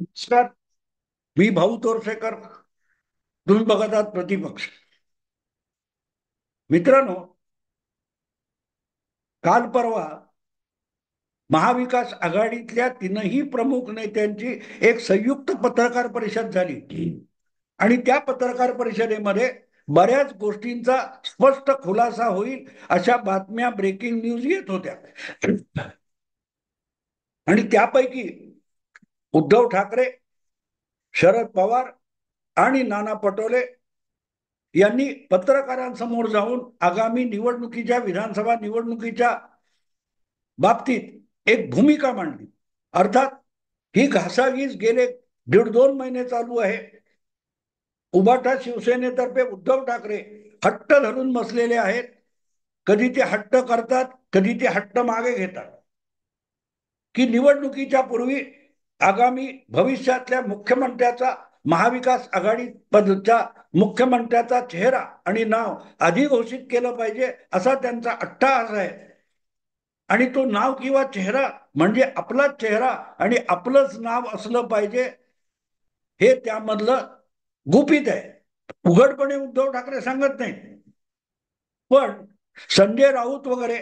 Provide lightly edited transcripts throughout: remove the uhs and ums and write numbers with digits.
नमस्कार. मी भाऊ तोरसेकर. तुम्ही बघत आहात प्रतिपक्ष. मित्रांनो, काल परवा महाविकास आघाडीतल्या तीनही प्रमुख नेत्यांची एक संयुक्त पत्रकार परिषद झाली आणि त्या पत्रकार परिषदेमध्ये बऱ्याच गोष्टींचा स्पष्ट खुलासा होईल अशा बातम्या, ब्रेकिंग न्यूज येत होत्या. आणि त्यापैकी उद्धव ठाकरे, शरद पवार आणि नाना पटोले यांनी पत्रकारांसमोर जाऊन आगामी निवडणुकीच्या, विधानसभा निवडणुकीच्या बाबतीत एक भूमिका मांडली. अर्थात ही घासाघीस गेले 1.5-2 महिने चालू आहे. उभाटा शिवसेनेतर्फे उद्धव ठाकरे हट्ट धरून बसलेले आहेत. कधी ते हट्ट करतात, कधी ते हट्ट मागे घेतात की निवडणुकीच्या पूर्वी आगामी भविष्यातल्या मुख्यमंत्र्याचा, महाविकास आघाडी पदच्या मुख्यमंत्र्याचा चेहरा आणि नाव आधी घोषित केलं पाहिजे, असा त्यांचा अट्टाहास आहे. आणि तो नाव किंवा चेहरा म्हणजे आपलाच चेहरा आणि आपलंच नाव असलं पाहिजे, हे त्यामधलं गुपित आहे. उघडपणे उद्धव ठाकरे सांगत नाही. पण संजय राऊत वगैरे,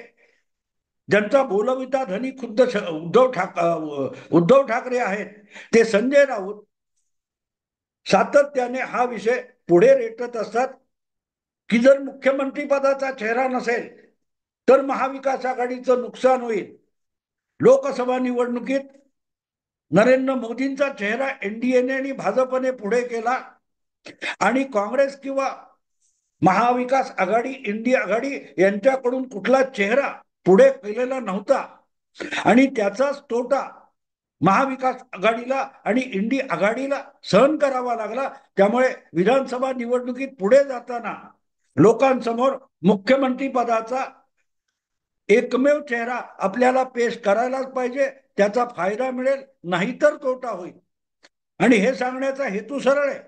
ज्यांचा बोलविता धनी खुद्द उद्धव ठाकरे आहेत, ते संजय राऊत सातत्याने हा विषय पुढे रेटत असतात की जर मुख्यमंत्री पदाचा चेहरा नसेल तर महाविकास आघाडीचं नुकसान होईल. लोकसभा निवडणुकीत नरेंद्र मोदींचा चेहरा एनडीएने आणि भाजपने पुढे केला आणि काँग्रेस किंवा महाविकास आघाडी, इंडिया आघाडी यांच्याकडून कुठला चेहरा पुढे केलेला नव्हता आणि त्याचाच तोटा महाविकास आघाडीला आणि इंडी आघाडीला सहन करावा लागला. त्यामुळे विधानसभा निवडणुकीत पुढे जाताना लोकांसमोर मुख्यमंत्री पदाचा एकमेव चेहरा आपल्याला पेश करायलाच पाहिजे. त्याचा फायदा मिळेल, नाहीतर तोटा होईल. आणि हे सांगण्याचा हेतू सरळ आहे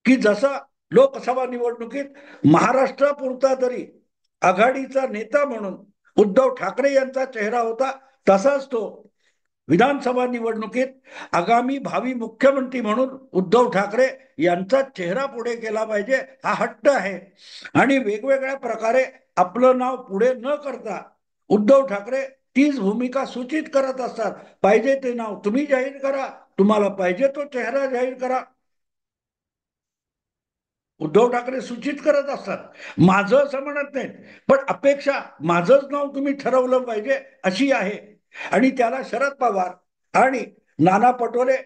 की जसा लोकसभा निवडणुकीत महाराष्ट्रापुरता तरी आघाडीचा नेता म्हणून उद्धव ठाकरे यांचा चेहरा होता, तसाच तो विधानसभा निवडणुकीत आगामी भावी मुख्यमंत्री म्हणून उद्धव ठाकरे यांचा चेहरा पुढे केला पाहिजे, हा हट्ट आहे. आणि वेगवेगळ्या प्रकारे आपलं नाव पुढे न करता उद्धव ठाकरे तीच भूमिका सूचित करत असतात. पाहिजे ते नाव तुम्ही जाहीर करा, तुम्हाला पाहिजे तो चेहरा जाहीर करा, उद्धव ठाकरे सूचित करत असतात. माझं असं म्हणत नाही, पण अपेक्षा माझंच नाव तुम्ही ठरवलं पाहिजे अशी आहे. आणि त्याला शरद पवार आणि नाना पटोले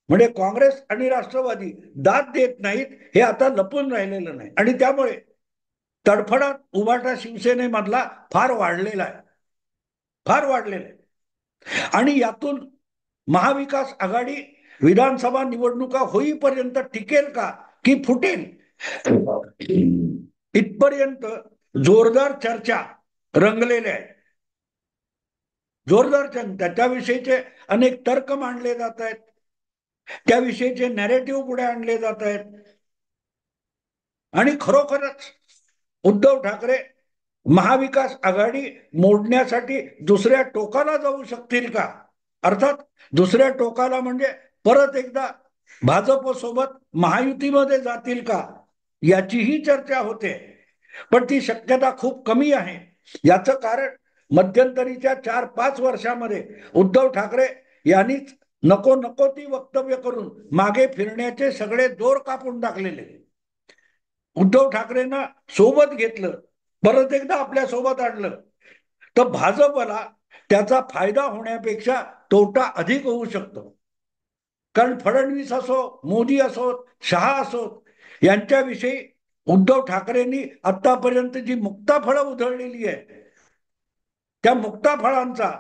म्हणजे काँग्रेस आणि राष्ट्रवादी दाद देत नाहीत, हे आता लपून राहिलेलं नाही. आणि त्यामुळे तडफडाट उभाटा शिवसेनेमधला फार वाढलेला आहे, फार वाढलेला आहे. आणि यातून महाविकास आघाडी विधानसभा निवडणुका होईपर्यंत टिकेल का की फुटेल, इथपर्यंत जोरदार चर्चा रंगलेल्या आहेत. जोरदार चर्चा, त्याविषयीचे अनेक तर्क मांडले जात आहेत, त्याविषयीचे नॅरेटिव्ह पुढे आणले जात आहेत. आणि खरोखरच उद्धव ठाकरे महाविकास आघाडी मोडण्यासाठी दुसऱ्या टोकाला जाऊ शकतील का? अर्थात दुसऱ्या टोकाला म्हणजे परत एकदा भाजप सोबत महायुतीमध्ये जातील का, याचीही चर्चा होते. पण ती शक्यता खूप कमी आहे. याचं कारण मध्यंतरीच्या 4-5 वर्षामध्ये उद्धव ठाकरे यांनीच नको नको ती वक्तव्य करून मागे फिरण्याचे सगळे दोर कापून टाकलेले. उद्धव ठाकरेंना सोबत घेतलं, परत एकदा आपल्या सोबत आणलं, तर भाजपला त्याचा फायदा होण्यापेक्षा तोटा अधिक होऊ शकतो. कारण फडणवीस असो, मोदी असोत, शहा असोत, यांच्याविषयी उद्धव ठाकरेंनी आतापर्यंत जी मुक्ताफळं उधळलेली आहे, त्या मुक्ताफळांचा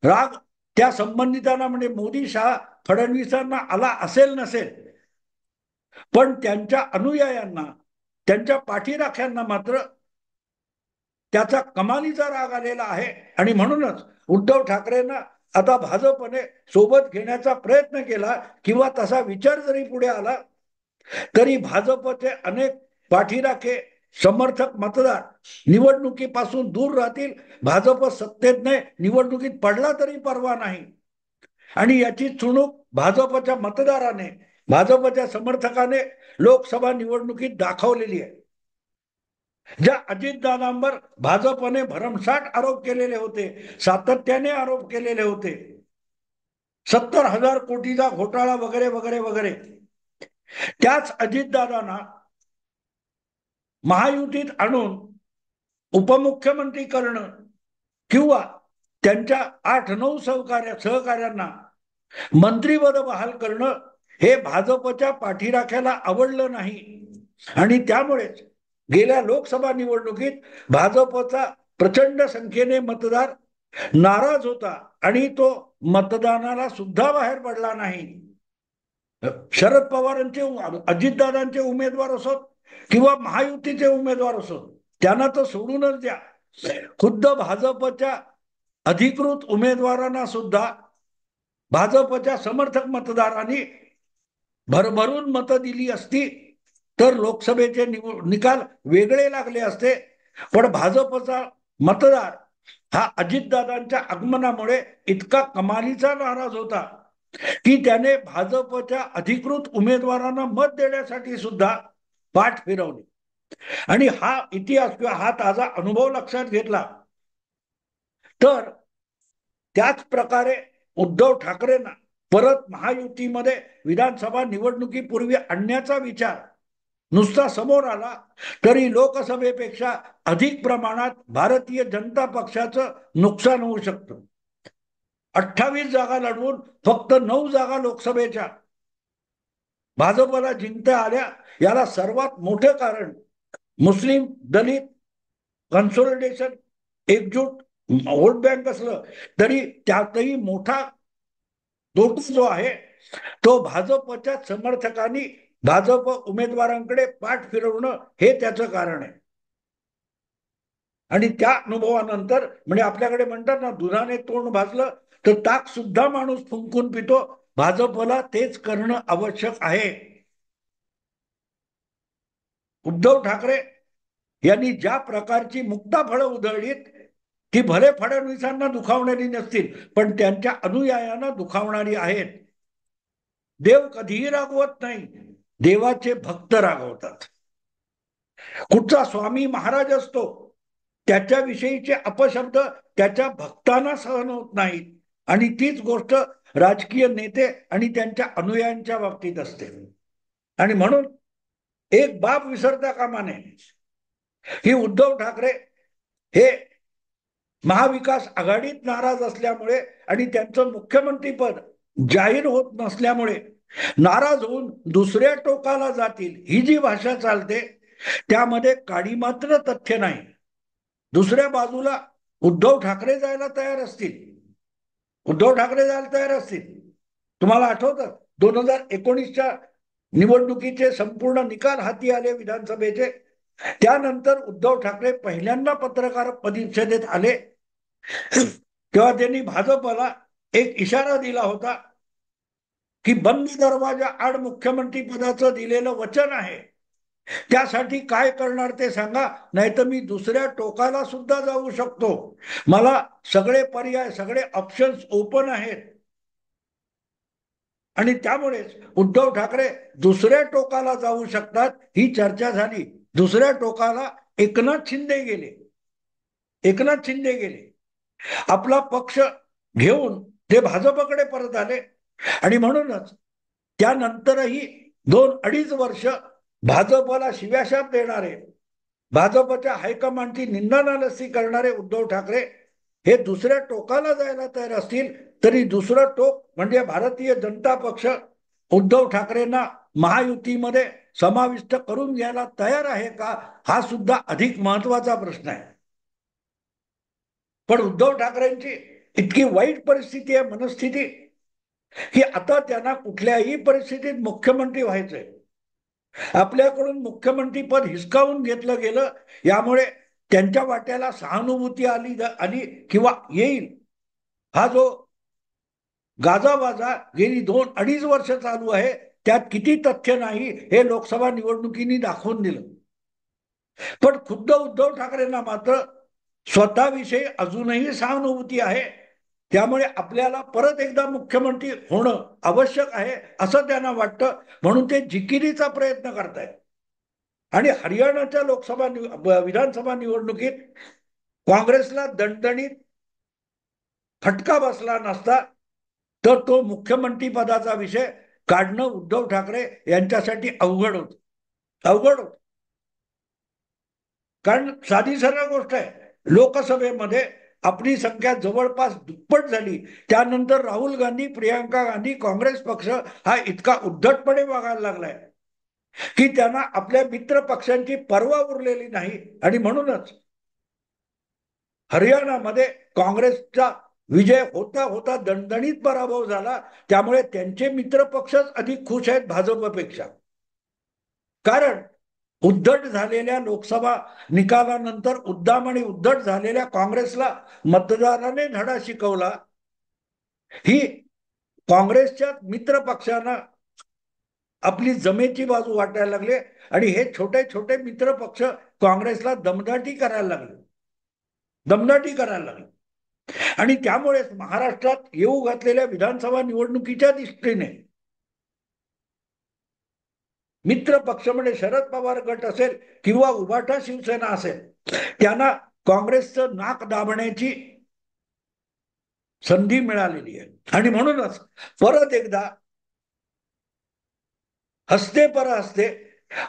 राग त्या संबंधितांना म्हणजे मोदी, शहा, फडणवीसांना आला असेल नसेल, पण त्यांच्या अनुयायांना, त्यांच्या पाठीराख्यांना मात्र त्याचा कमालीचा राग आलेला आहे. आणि म्हणूनच उद्धव ठाकरेंना आता भाजपने सोबत घेण्याचा प्रयत्न केला किंवा तसा विचार जरी पुढे आला तरी भाजपचे अनेक पाठीराखे, समर्थक, मतदार निवडणुकीपासून दूर राहतील. भाजप सत्तेत नाही, निवडणुकीत पडला तरी परवा नाही. आणि याची चुणूक भाजपच्या मतदाराने, भाजपच्या समर्थकाने लोकसभा निवडणुकीत दाखवलेली आहे. ज्या अजितदादांवर भाजपने भरमसाठ आरोप केलेले होते, सातत्याने आरोप केलेले होते, 70,000 कोटीचा घोटाळा वगैरे वगैरे वगैरे, त्याच अजितदादांना महायुतीत आणून उपमुख्यमंत्री करणं किंवा त्यांच्या 8-9 सहकार्यांना मंत्रीपद बहाल करणं हे भाजपच्या पाठीराख्याला आवडलं नाही. आणि त्यामुळेच गेल्या लोकसभा निवडणुकीत भाजपचा प्रचंड संख्येने मतदार नाराज होता आणि तो मतदानाला सुद्धा बाहेर पडला नाही. शरद पवारांचे, अजितदादांचे उमेदवार असोत किंवा महायुतीचे उमेदवार असोत, त्यांना तर सोडूनच द्या, खुद्द भाजपच्या अधिकृत उमेदवारांना सुद्धा भाजपच्या समर्थक मतदारांनी भरभरून मतं दिली असती तर लोकसभेचे निकाल वेगळे लागले असते. पण भाजपचा मतदार हा अजितदादांच्या आगमनामुळे इतका कमालीचा नाराज होता की त्याने भाजपच्या अधिकृत उमेदवारांना मत देण्यासाठी सुद्धा पाठ फिरवली. आणि हा इतिहास किंवा हा ताजा अनुभव लक्षात घेतला तर त्याच प्रकारे उद्धव ठाकरेंना परत महायुतीमध्ये विधानसभा निवडणुकीपूर्वी आणण्याचा विचार नुसता समोर आला तरी लोकसभेपेक्षा अधिक प्रमाणात भारतीय जनता पक्षाचं नुकसान होऊ शकतं. 28 जागा लढवून फक्त 9 जागा लोकसभेच्या भाजपला जिंकता आल्या, याला सर्वात मोठं कारण मुस्लिम दलित कन्सोलिडेशन, एकजूट वोट बँक असलं तरी त्यातही मोठा तोटा जो आहे तो भाजपच्या समर्थकांनी भाजप उमेदवारांकडे पाठ फिरवणं हे त्याचं कारण आहे. आणि त्या अनुभवानंतर म्हणजे आपल्याकडे म्हणतात ना, दुधाने तोंड भाजलं तर ताक सुद्धा माणूस फुंकून पितो, भाजपला तेच करणं आवश्यक आहे. उद्धव ठाकरे यांनी ज्या प्रकारची मुक्ताफळं उधळलीत ती भले फडणवीसांना दुखावणारी नसतील पण त्यांच्या अनुयायांना दुखावणारी आहेत. देव कधीही रागवत नाही, देवाचे भक्त रागवतात. कुठचा स्वामी महाराज असतो त्याच्याविषयीचे अपशब्द त्याच्या भक्तांना सहन होत नाहीत आणि तीच गोष्ट राजकीय नेते आणि त्यांच्या अनुयायांच्या बाबतीत असते. आणि म्हणून एक बाब विसरता कामा नये की उद्धव ठाकरे हे महाविकास आघाडीत नाराज असल्यामुळे आणि त्यांचं मुख्यमंत्रीपद जाहीर होत नसल्यामुळे नाराज होऊन दुसऱ्या टोकाला जातील ही जी भाषा चालते त्यामध्ये काडी मात्र तथ्य नाही. दुसऱ्या बाजूला उद्धव ठाकरे जायला तयार असतील, उद्धव ठाकरे जायला तयार असतील. तुम्हाला आठवतं 2019च्या निवडणुकीचे संपूर्ण निकाल हाती आले विधानसभेचे, त्यानंतर उद्धव ठाकरे पहिल्यांदा पत्रकार परिषदेत आले तेव्हा त्यांनी भाजपला एक इशारा दिला होता की बंद दरवाजा आड मुख्यमंत्री पदाचं दिलेलं वचन आहे, त्यासाठी काय करणार ते सांगा, नाहीतर मी दुसऱ्या टोकाला सुद्धा जाऊ शकतो, मला सगळे पर्याय सगळे ऑप्शन्स ओपन आहेत. आणि त्यामुळेच उद्धव ठाकरे दुसऱ्या टोकाला जाऊ शकतात ही चर्चा झाली. दुसऱ्या टोकाला एकनाथ शिंदे गेले, एकनाथ शिंदे गेले, आपला पक्ष घेऊन ते भाजपकडे परत आले. आणि म्हणूनच त्यानंतरही 2-2.5 वर्ष भाजपला शिव्याशाप देणारे, भाजपच्या हायकमांडची निंदानालस्ती करणारे उद्धव ठाकरे हे दुसऱ्या टोकाला जायला तयार असतील तरी दुसरं टोक म्हणजे भारतीय जनता पक्ष उद्धव ठाकरेंना महायुतीमध्ये समाविष्ट करून घ्यायला तयार आहे का, हा सुद्धा अधिक महत्वाचा प्रश्न आहे. पण उद्धव ठाकरेंची इतकी वाईट परिस्थिती आहे, मनस्थिती, की आता त्यांना कुठल्याही परिस्थितीत मुख्यमंत्री व्हायचंय. आपल्याकडून मुख्यमंत्री पद हिसकावून घेतलं गेलं, यामुळे त्यांच्या वाट्याला सहानुभूती आली किंवा येईल, हा जो गाजावाजा गेली 2-2.5 वर्ष चालू आहे त्यात किती तथ्य नाही हे लोकसभा निवडणुकीने दाखवून दिलं. पण खुद्द उद्धव ठाकरेंना मात्र स्वतःविषयी अजूनही सहानुभूती आहे. त्यामुळे आपल्याला परत एकदा मुख्यमंत्री होणं आवश्यक आहे असं त्यांना वाटतं, म्हणून ते जिकिरीचा प्रयत्न करतायत. आणि हरियाणाच्या विधानसभा निवडणुकीत काँग्रेसला दणदणीत फटका बसला नसता तर तो मुख्यमंत्री पदाचा विषय काढणं उद्धव ठाकरे यांच्यासाठी अवघड होत. कारण साधी सरळ गोष्ट आहे, लोकसभेमध्ये आपली संख्या जवळपास दुप्पट झाली. त्यानंतर राहुल गांधी, प्रियांका गांधी, काँग्रेस पक्ष हा इतका उद्धटपणे वागायला लागलाय की त्यांना आपल्या मित्र पक्षांची पर्वा उरलेली नाही. आणि म्हणूनच हरियाणामध्ये काँग्रेसचा विजय होता होता दणदणीत पराभव झाला. त्यामुळे त्यांचे मित्र पक्षच अधिक खुश आहेत भाजपपेक्षा. कारण उद्धट झालेल्या लोकसभा निकालानंतर उद्दाम आणि उद्धट झालेल्या काँग्रेसला मतदाराने धडा शिकवला. ही काँग्रेसच्या मित्र पक्षांना आपली जमेची बाजू वाटायला लागले आणि हे छोटे छोटे मित्र पक्ष काँग्रेसला दमदाटी करायला लागले. आणि त्यामुळेच महाराष्ट्रात येऊ घातलेल्या विधानसभा निवडणुकीच्या दृष्टीने मित्र पक्ष म्हणजे शरद पवार गट असेल किंवा उभाटा शिवसेना असेल, त्यांना काँग्रेसचं नाक दाबण्याची संधी मिळालेली आहे. आणि म्हणूनच परत एकदा हस्ते पर हस्ते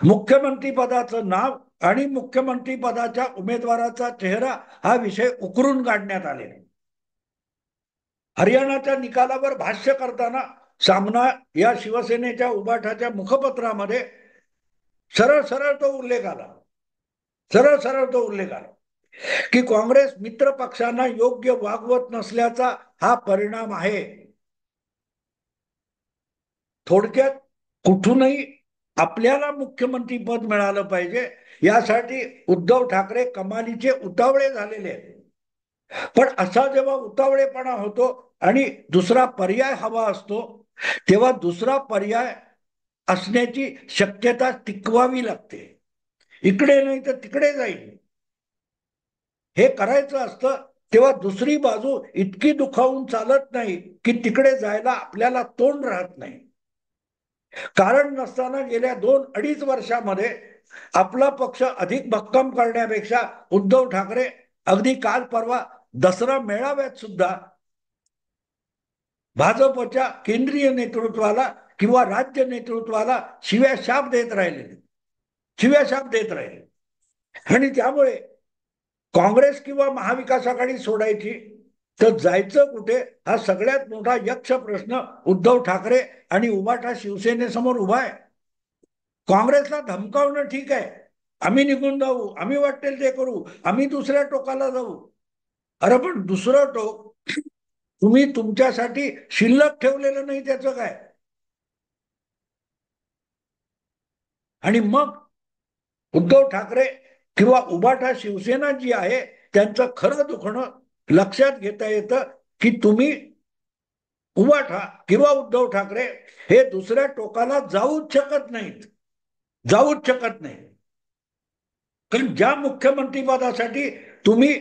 मुख्यमंत्री पदाचं नाव आणि मुख्यमंत्री पदाच्या उमेदवाराचा चेहरा हा विषय उकरून काढण्यात आले. हरियाणाच्या निकालावर भाष्य करताना सामना या शिवसेनेच्या उभाठाच्या मुखपत्रामध्ये सरळ सरळ तो उल्लेख आला की काँग्रेस मित्र पक्षांना योग्य वागवत नसल्याचा हा परिणाम आहे. थोडक्यात कुठूनही आपल्याला मुख्यमंत्री पद मिळालं पाहिजे यासाठी उद्धव ठाकरे कमालीचे उतावळे झालेले आहेत. पण असा जेव्हा उतावळेपणा होतो आणि दुसरा पर्याय हवा असतो, तेव्हा दुसरा पर्याय असण्याची शक्यता टिकवावी लागते. इकडे नाही तर तिकडे जाईल हे करायचं असतं, तेव्हा दुसरी बाजू इतकी दुखावून चालत नाही की तिकडे जायला आपल्याला तोंड राहत नाही. कारण नसताना गेल्या 2-2.5 वर्षामध्ये आपला पक्ष अधिक भक्कम करण्यापेक्षा उद्धव ठाकरे अगदी काल परवा दसरा मेळाव्यात सुद्धा भाजपच्या केंद्रीय नेतृत्वाला किंवा राज्य नेतृत्वाला शिव्याशाप देत राहिले. आणि त्यामुळे काँग्रेस किंवा महाविकास आघाडी सोडायची तर जायचं कुठे हा सगळ्यात मोठा यक्ष प्रश्न उद्धव ठाकरे आणि उभाटा शिवसेनेसमोर उभा आहे. काँग्रेसला धमकावणं ठीक आहे, आम्ही निघून जाऊ, आम्ही वाटेल ते करू, आम्ही दुसऱ्या टोकाला जाऊ. अरे पण दुसरं टोक तुम्ही तुमच्यासाठी शिल्लक ठेवलेलं नाही, त्याचं काय? आणि मग उद्धव ठाकरे किंवा उभाटा शिवसेना जी आहे त्यांचं खरं दुखणं लक्षात घेता येतं की तुम्ही उभाटा किंवा उद्धव ठाकरे हे दुसऱ्या टोकाला जाऊच शकत नाहीत. कारण ज्या मुख्यमंत्री पदासाठी तुम्ही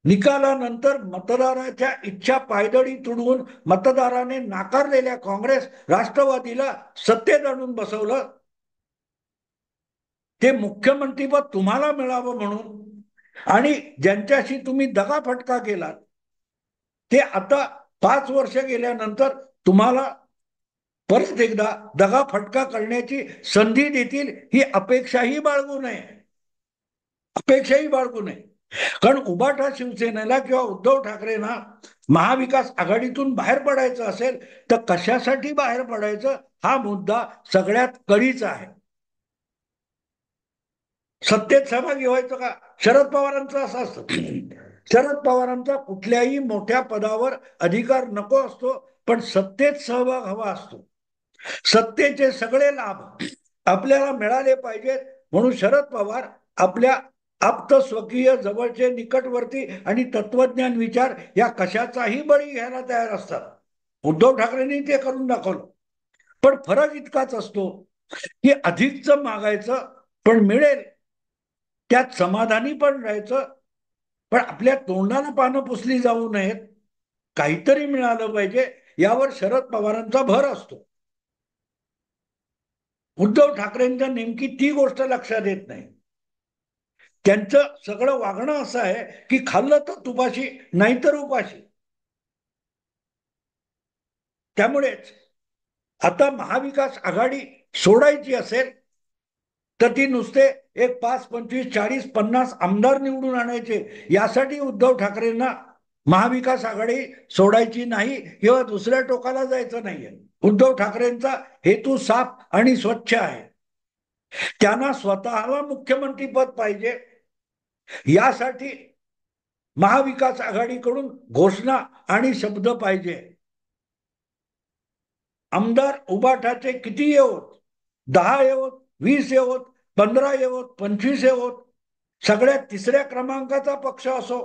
निकालानंतर मतदाराच्या इच्छा पायदळी तुडवून मतदाराने नाकारलेल्या काँग्रेस राष्ट्रवादीला सत्तेत आणून बसवलं, ते मुख्यमंत्रीपद तुम्हाला मिळावं म्हणून आणि ज्यांच्याशी तुम्ही दगाफटका केलात ते आता 5 वर्ष गेल्यानंतर तुम्हाला परत एकदा दगाफटका करण्याची संधी देतील ही अपेक्षाही बाळगू नये. कारण उभाटा शिवसेनेला किंवा उद्धव ठाकरेंना महाविकास आघाडीतून बाहेर पडायचं असेल तर कशासाठी बाहेर पडायचं हा मुद्दा सगळ्यात कळीचा आहे. सत्तेत सहभागी व्हायचं का? शरद पवारांचं असं असतं, शरद पवारांचा कुठल्याही मोठ्या पदावर अधिकार नको असतो, पण सत्तेत सहभाग हवा असतो. सत्तेचे सगळे लाभ आपल्याला मिळाले पाहिजेत म्हणून शरद पवार आपल्या आप्त स्वकीय जवळचे निकटवर्ती आणि तत्वज्ञान विचार या कशाचाही बळी घ्यायला तयार असतात. उद्धव ठाकरेंनी ते करून दाखवलं. पण फरक इतकाच असतो की अधिकचं मागायचं पण मिळेल त्यात समाधानी पण राहायचं, पण आपल्या तोंडाला पानं पुसली जाऊ नयेत. काहीतरी मिळालं पाहिजे यावर शरद पवारांचा भर असतो. उद्धव ठाकरेंच्या नेमकी ती गोष्ट लक्षात येत नाही. त्यांचं सगळं वागणं असं आहे की खाल्लं तर तुपाशी नाहीतर उपाशी. त्यामुळेच आता महाविकास आघाडी सोडायची असेल तर ती नुसते एक 5, 25, 40, 50 आमदार निवडून आणायचे यासाठी उद्धव ठाकरेंना महाविकास आघाडी सोडायची नाही किंवा दुसऱ्या टोकाला जायचं नाहीये. उद्धव ठाकरेंचा हेतू साफ आणि स्वच्छ आहे. त्यांना स्वतःला मुख्यमंत्री पद पाहिजे. यासाठी महाविकास आघाडीकडून घोषणा आणि शब्द पाहिजे. आमदार उबाठाचे किती येवोत, 10 येवोत, 20 येवोत, 15 येवोत, 25 येवोत, सगळ्यात तिसऱ्या क्रमांकाचा पक्ष असो,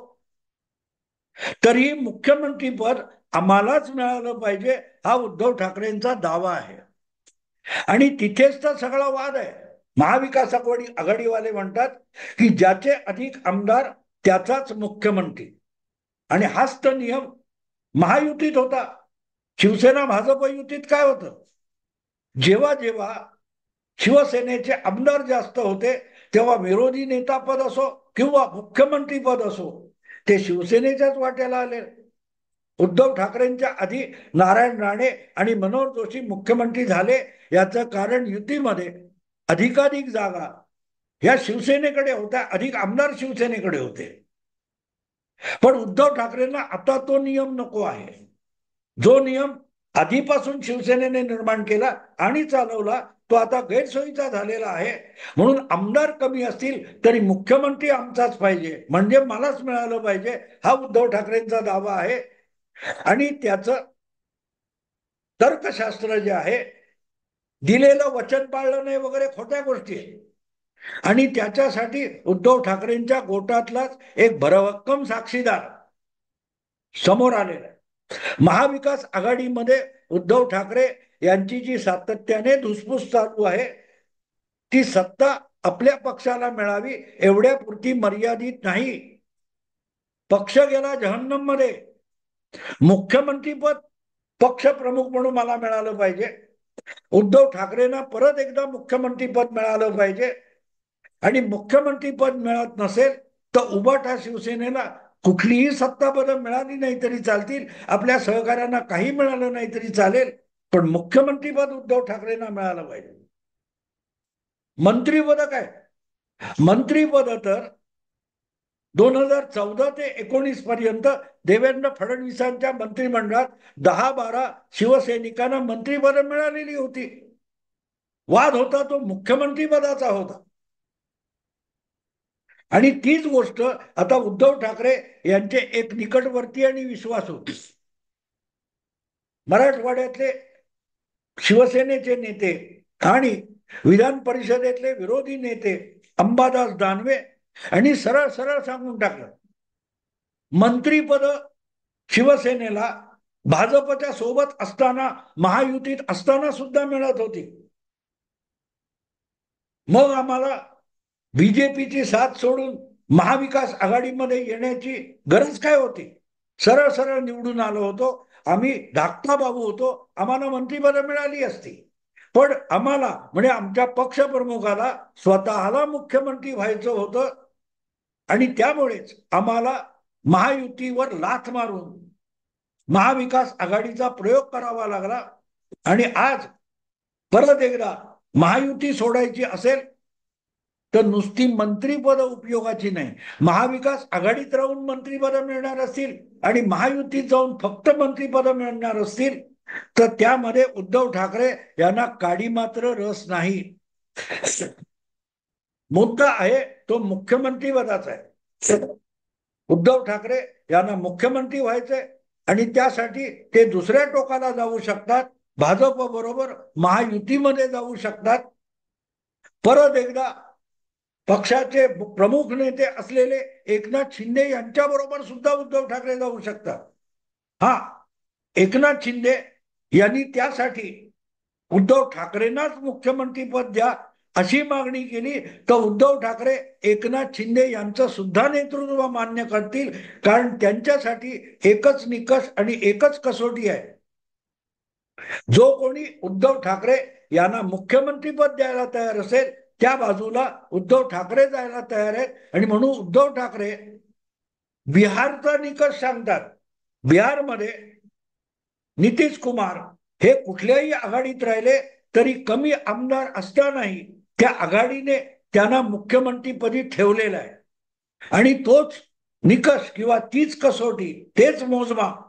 तरी मुख्यमंत्री पद आम्हालाच मिळालं पाहिजे हा उद्धव ठाकरेंचा दावा आहे. आणि तिथेच तर सगळा वाद आहे. महाविकास आघाडीवाले म्हणतात की ज्याचे अधिक आमदार त्याचाच मुख्यमंत्री. आणि हाच तर नियम महायुतीत होता. शिवसेना भाजप युतीत काय होतं, जेव्हा जेव्हा शिवसेनेचे आमदार जास्त होते तेव्हा विरोधी नेता पद असो किंवा मुख्यमंत्री पद असो ते शिवसेनेच्याच वाट्याला आले. उद्धव ठाकरेंच्या आधी नारायण राणे आणि मनोहर जोशी मुख्यमंत्री झाले याचं कारण युतीमध्ये अधिकाधिक जागा या शिवसेनेकडे होत्या, अधिक आमदार शिवसेनेकडे होते. पण उद्धव ठाकरेंना आता तो नियम नको आहे. जो नियम आधीपासून शिवसेनेने निर्माण केला आणि चालवला तो आता गैरसोयीचा झालेला आहे. म्हणून आमदार कमी असतील तरी मुख्यमंत्री आमचाच पाहिजे, म्हणजे मलाच मिळालं पाहिजे हा उद्धव ठाकरेंचा दावा आहे. आणि त्याचं तर्कशास्त्र जे आहे, दिलेलं वचन पाळलं नाही वगैरे खोट्या गोष्टी आहेत. आणि त्याच्यासाठी उद्धव ठाकरेंच्या गोटातलाच एक भरभक्कम साक्षीदार समोर आलेला आहे. महाविकास आघाडीमध्ये उद्धव ठाकरे यांची जी सातत्याने धुसफूस चालू आहे ती सत्ता आपल्या पक्षाला मिळावी एवढ्यापुरती मर्यादित नाही. पक्ष गेला जहन्नम मध्ये. मुख्यमंत्रीपद पक्ष प्रमुख म्हणून मला मिळालं पाहिजे. उद्धव ठाकरेंना परत एकदा मुख्यमंत्रीपद मिळालं पाहिजे. आणि मुख्यमंत्रीपद मिळत नसेल तर उबाटा शिवसेनेला कुठलीही सत्तापदं मिळाली नाही तरी चालतील, आपल्या सहकाऱ्यांना काही मिळालं नाही तरी चालेल, पण मुख्यमंत्रीपद उद्धव ठाकरेंना मिळालं पाहिजे. मंत्रीपद काय, मंत्रीपद तर 2014 ते 19 पर्यंत देवेंद्र फडणवीसांच्या मंत्रिमंडळात 10-12 शिवसैनिकांना मंत्रिपद मिळालेली होती. वाद होता तो मुख्यमंत्रीपदाचा होता. आणि तीच गोष्ट आता उद्धव ठाकरे यांचे एक निकटवर्ती आणि विश्वासू मराठवाड्यातले शिवसेनेचे नेते आणि विधान परिषदेतले विरोधी नेते अंबादास दानवे आणि सरळ सरळ सांगून टाकलं, मंत्रीपद शिवसेनेला भाजपच्या सोबत असताना महायुतीत असताना सुद्धा मिळत होती. मग आम्हाला बीजेपीची साथ सोडून महाविकास आघाडीमध्ये येण्याची गरज काय होती. सरळ सरळ निवडून आलो होतो आम्ही, धाकटा बाबू होतो, आम्हाला मंत्रिपद मिळाली असती. पण आम्हाला म्हणजे आमच्या पक्षप्रमुखाला स्वतःला मुख्यमंत्री व्हायचं होतं आणि त्यामुळेच आम्हाला महायुतीवर लाथ मारून महाविकास आघाडीचा प्रयोग करावा लागला. आणि आज परत एकदा महायुती सोडायची असेल तर नुसती मंत्रीपद उपयोगाची नाही. महाविकास आघाडीत राहून मंत्रीपद मिळणार असतील आणि महायुतीत जाऊन फक्त मंत्रीपद मिळणार असतील तर त्यामध्ये उद्धव ठाकरे यांना काडी मात्र रस नाही. मुद्दा आहे तो मुख्यमंत्रीपदाचा आहे. उद्धव ठाकरे यांना मुख्यमंत्री व्हायचंय आणि त्यासाठी ते दुसऱ्या टोकाला जाऊ शकतात, भाजप बरोबर महायुतीमध्ये जाऊ शकतात. परत एकदा पक्षाचे प्रमुख नेते असलेले एकनाथ शिंदे यांच्या बरोबर सुद्धा उद्धव ठाकरे जाऊ शकतात. हा, एकनाथ शिंदे यांनी त्यासाठी उद्धव ठाकरेंनाच मुख्यमंत्रीपद द्या अशी मागणी केली तर उद्धव ठाकरे एकनाथ शिंदे यांचं सुद्धा नेतृत्व मान्य करतील, कारण त्यांच्यासाठी एकच निकष आणि एकच कसोटी आहे. जो कोणी उद्धव ठाकरे यांना मुख्यमंत्रीपद द्यायला तयार असेल त्या बाजूला उद्धव ठाकरे जायला तयार आहेत. आणि म्हणून उद्धव ठाकरे बिहारचा निकष सांगतात. बिहारमध्ये नितीश कुमार हे कुठल्याही आघाडीत राहिले तरी कमी आमदार असतानाही त्या आघाडीने त्यांना मुख्यमंत्रीपदी ठेवलेलं आहे. आणि तोच निकष किंवा तीच कसोटी, तेच मोजमाप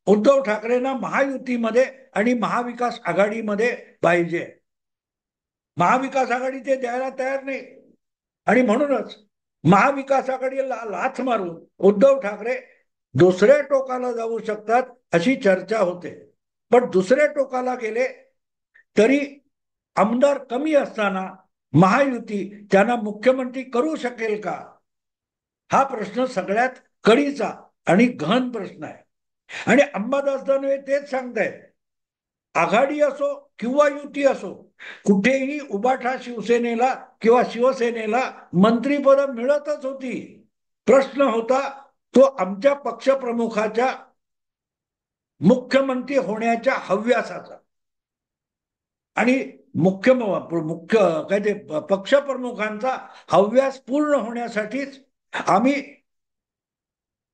उद्धव ठाकरेंना महायुतीमध्ये आणि महाविकास आघाडीमध्ये पाहिजे. महाविकास आघाडी ते द्यायला तयार नाही. आणि म्हणूनच महाविकास आघाडीला लाथ मारून उद्धव ठाकरे दुसऱ्या टोकाला जाऊ शकतात अशी चर्चा होते. पण दुसऱ्या टोकाला गेले तरी आमदार कमी असताना महायुती त्यांना मुख्यमंत्री करू शकेल का, हा प्रश्न सगळ्यात कळीचा आणि गहन प्रश्न आहे. आणि अंबादास दानवे तेच सांगतायत, आघाडी असो किंवा युती असो, कुठेही उबाठा शिवसेनेला किंवा शिवसेनेला मंत्रीपद मिळतच होती. प्रश्न होता तो आमच्या पक्षप्रमुखाच्या मुख्यमंत्री होण्याच्या हव्यासाचा. आणि मुख्य काय ते पक्षप्रमुखांचा हव्यास पूर्ण होण्यासाठीच आम्ही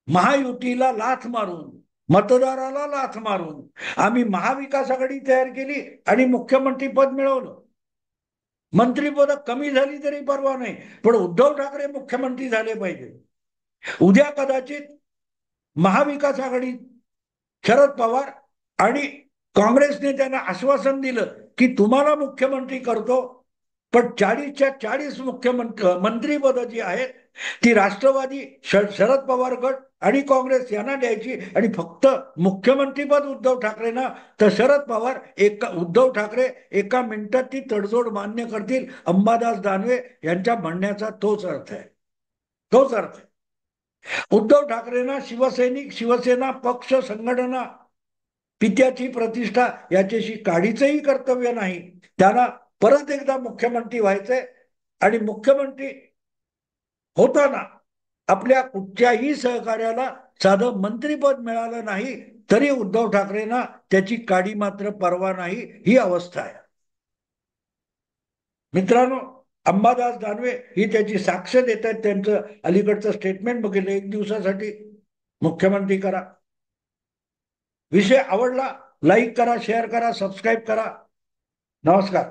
महायुतीला लाथ मारून, मतदाराला लाथ मारून आम्ही महाविकास आघाडी तयार केली आणि मुख्यमंत्री पद मिळवलं. मंत्रीपद कमी झाली तरी परवा नाही, पण उद्धव ठाकरे मुख्यमंत्री झाले पाहिजे. उद्या कदाचित महाविकास आघाडी शरद पवार आणि काँग्रेसने त्यांना आश्वासन दिलं की तुम्हाला मुख्यमंत्री करतो, पण 40च्या 40 मंत्रीपद जी आहेत ती राष्ट्रवादी, शरद पवार गट आणि काँग्रेस यांना द्यायची आणि फक्त मुख्यमंत्रीपद उद्धव ठाकरेंना. तर शरद पवार उद्धव ठाकरे एका मिनिटात ती तडजोड मान्य करतील. अंबादास दानवे यांच्या म्हणण्याचा तोच अर्थ आहे. तोच अर्थ आहे. उद्धव ठाकरेंना शिवसैनिक, शिवसेना पक्ष, संघटना, पित्याची प्रतिष्ठा याच्याशी काडीचंही कर्तव्य नाही. त्यांना परत एकदा मुख्यमंत्री व्हायचंय. आणि मुख्यमंत्री होताना आपल्या कुठच्याही सहकार्याला साधं मंत्रीपद मिळालं नाही तरी उद्धव ठाकरेंना त्याची काडी मात्र पर्वा नाही, ही अवस्था आहे. मित्रांनो, अंबादास दानवे ही त्याची साक्ष देत आहेत. त्यांचं अलीकडचं स्टेटमेंट बघितलं, 1 दिवसासाठी मुख्यमंत्री करा. विषय आवडला, लाईक करा, शेअर करा, सबस्क्राईब करा. नमस्कार.